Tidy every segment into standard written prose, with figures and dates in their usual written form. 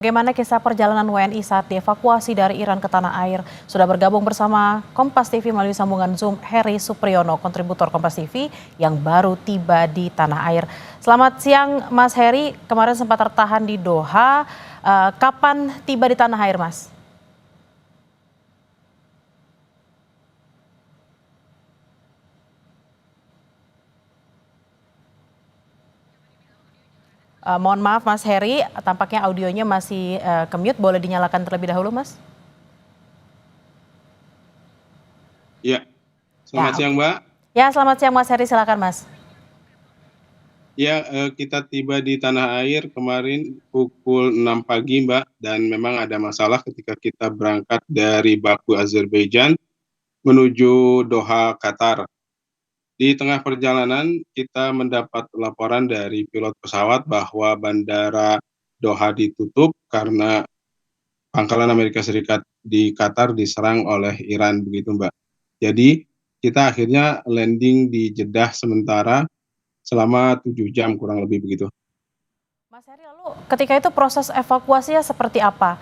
Bagaimana kisah perjalanan WNI saat dievakuasi dari Iran ke tanah air? Sudah bergabung bersama Kompas TV melalui sambungan Zoom Heri Supriyono, kontributor Kompas TV yang baru tiba di tanah air. Selamat siang Mas Heri, kemarin sempat tertahan di Doha. Kapan tiba di tanah air, Mas? Mohon maaf Mas Heri, tampaknya audionya masih ke-mute, boleh dinyalakan terlebih dahulu, Mas? Ya, selamat Ya, siang oke. Mbak. Ya, selamat siang Mas Heri, silakan Mas. Ya, kita tiba di tanah air kemarin pukul 6 pagi Mbak, dan memang ada masalah ketika kita berangkat dari Baku, Azerbaijan menuju Doha, Qatar. Di tengah perjalanan kita mendapat laporan dari pilot pesawat bahwa bandara Doha ditutup karena pangkalan Amerika Serikat di Qatar diserang oleh Iran, begitu Mbak. Jadi kita akhirnya landing di Jeddah sementara selama 7 jam kurang lebih begitu. Mas Heri, lalu ketika itu proses evakuasinya seperti apa?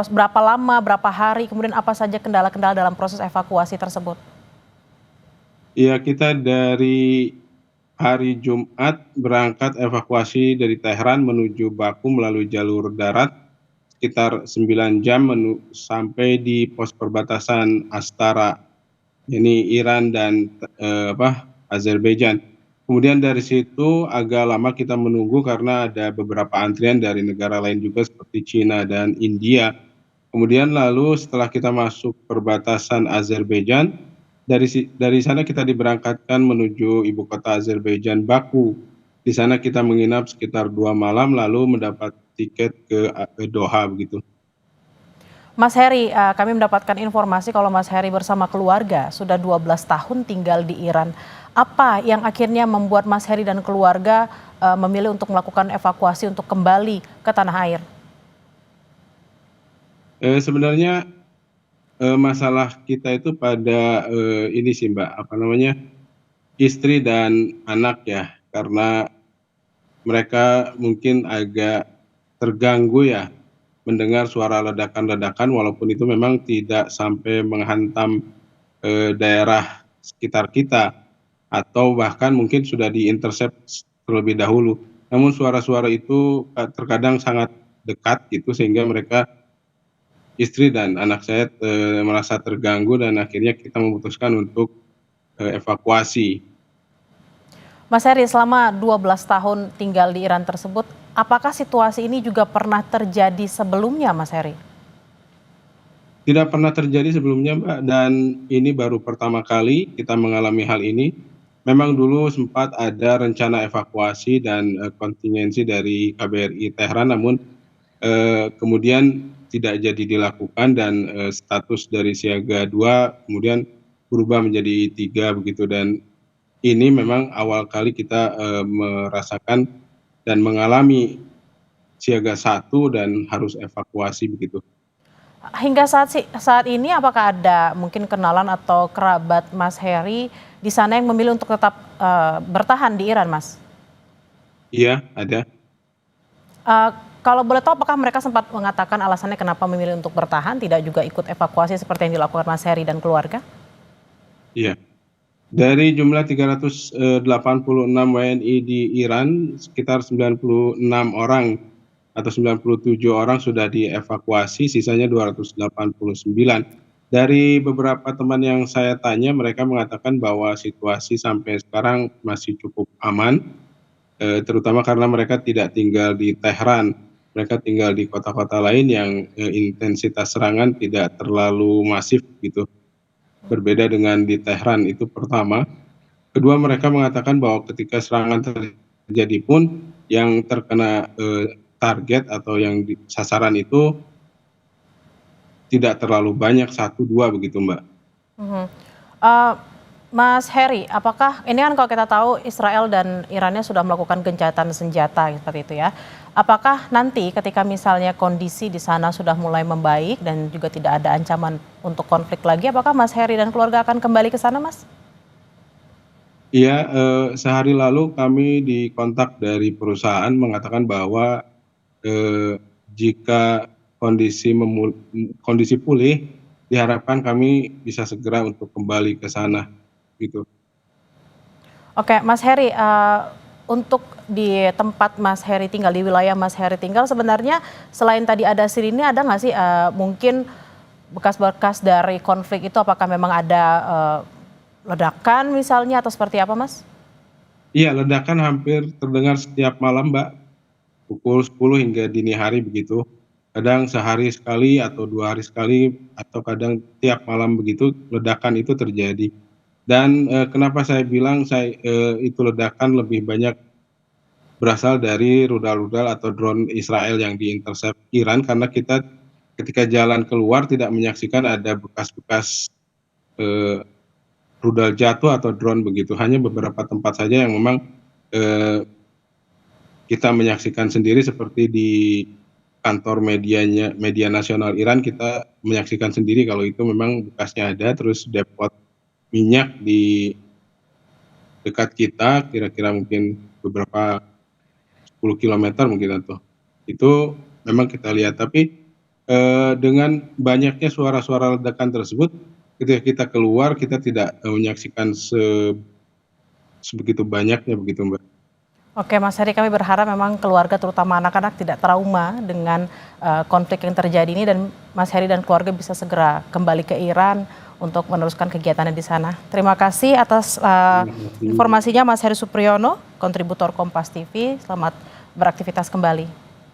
Berapa lama, berapa hari, kemudian apa saja kendala-kendala dalam proses evakuasi tersebut? Iya, kita dari hari Jumat berangkat evakuasi dari Tehran menuju Baku melalui jalur darat sekitar 9 jam sampai di pos perbatasan Astara, ini Iran dan Azerbaijan. Kemudian dari situ agak lama kita menunggu karena ada beberapa antrian dari negara lain juga seperti Cina dan India. Kemudian lalu setelah kita masuk perbatasan Azerbaijan, dari sana kita diberangkatkan menuju ibu kota Azerbaijan, Baku. Di sana kita menginap sekitar 2 malam lalu mendapat tiket ke Doha begitu. Mas Heri, kami mendapatkan informasi kalau Mas Heri bersama keluarga sudah 12 tahun tinggal di Iran. Apa yang akhirnya membuat Mas Heri dan keluarga memilih untuk melakukan evakuasi untuk kembali ke tanah air? Sebenarnya masalah kita itu pada ini sih Mbak, istri dan anak ya, karena mereka mungkin agak terganggu ya mendengar suara ledakan-ledakan walaupun itu memang tidak sampai menghantam daerah sekitar kita atau bahkan mungkin sudah diintercept terlebih dahulu. Namun suara-suara itu terkadang sangat dekat gitu sehingga mereka, istri dan anak saya merasa terganggu dan akhirnya kita memutuskan untuk evakuasi. Mas Heri, selama 12 tahun tinggal di Iran tersebut, apakah situasi ini juga pernah terjadi sebelumnya, Mas Heri? Tidak pernah terjadi sebelumnya Mbak, dan ini baru pertama kali kita mengalami hal ini. Memang dulu sempat ada rencana evakuasi dan kontingensi dari KBRI Tehran, namun kemudian tidak jadi dilakukan dan status dari siaga 2 kemudian berubah menjadi 3 begitu, dan ini memang awal kali kita merasakan dan mengalami siaga 1 dan harus evakuasi begitu. Hingga saat ini apakah ada mungkin kenalan atau kerabat Mas Heri di sana yang memilih untuk tetap bertahan di Iran, Mas? Iya, ada. Eh, Kalau boleh tahu apakah mereka sempat mengatakan alasannya kenapa memilih untuk bertahan, tidak juga ikut evakuasi seperti yang dilakukan Mas Heri dan keluarga? Iya. Dari jumlah 386 WNI di Iran, sekitar 96 orang atau 97 orang sudah dievakuasi, sisanya 289. Dari beberapa teman yang saya tanya, mereka mengatakan bahwa situasi sampai sekarang masih cukup aman, terutama karena mereka tidak tinggal di Tehran. Mereka tinggal di kota-kota lain yang intensitas serangan tidak terlalu masif gitu. Berbeda dengan di Tehran, itu pertama. Kedua, mereka mengatakan bahwa ketika serangan terjadi pun yang terkena target atau yang sasaran itu tidak terlalu banyak, 1, 2 begitu Mbak. Mhm. Eh, Mas Heri, apakah ini kan kalau kita tahu Israel dan Irannya sudah melakukan gencatan senjata seperti itu ya. Apakah nanti ketika misalnya kondisi di sana sudah mulai membaik dan juga tidak ada ancaman untuk konflik lagi, apakah Mas Heri dan keluarga akan kembali ke sana, Mas? Iya, sehari lalu kami dikontak dari perusahaan mengatakan bahwa jika kondisi pulih, diharapkan kami bisa segera untuk kembali ke sana, gitu. Oke, Mas Heri, untuk di tempat Mas Heri tinggal, di wilayah Mas Heri tinggal, sebenarnya selain tadi ada sirine, ada nggak sih mungkin bekas-bekas dari konflik itu? Apakah memang ada ledakan misalnya atau seperti apa, Mas? Iya, ledakan hampir terdengar setiap malam, Mbak, pukul 10 hingga dini hari begitu. Kadang sehari sekali atau 2 hari sekali, atau kadang tiap malam begitu ledakan itu terjadi. Dan, kenapa saya bilang itu ledakan lebih banyak berasal dari rudal-rudal atau drone Israel yang diintercept Iran, karena kita ketika jalan keluar tidak menyaksikan ada bekas-bekas, eee, rudal jatuh atau drone begitu. Hanya beberapa tempat saja yang memang, eee, kita menyaksikan sendiri, seperti di kantor media nasional Iran, kita menyaksikan sendiri kalau itu memang bekasnya ada, terus depot minyak di dekat kita, kira-kira mungkin beberapa 10 kilometer mungkin itu memang kita lihat. Tapi, dengan banyaknya suara-suara ledakan tersebut, ketika kita keluar kita tidak, menyaksikan sebegitu banyaknya begitu, Mbak. Oke, Mas Heri, kami berharap memang keluarga terutama anak-anak tidak trauma dengan konflik yang terjadi ini dan Mas Heri dan keluarga bisa segera kembali ke Iran untuk meneruskan kegiatannya di sana. Terima kasih atas informasinya Mas Heri Supriyono, kontributor Kompas TV. Selamat beraktivitas kembali.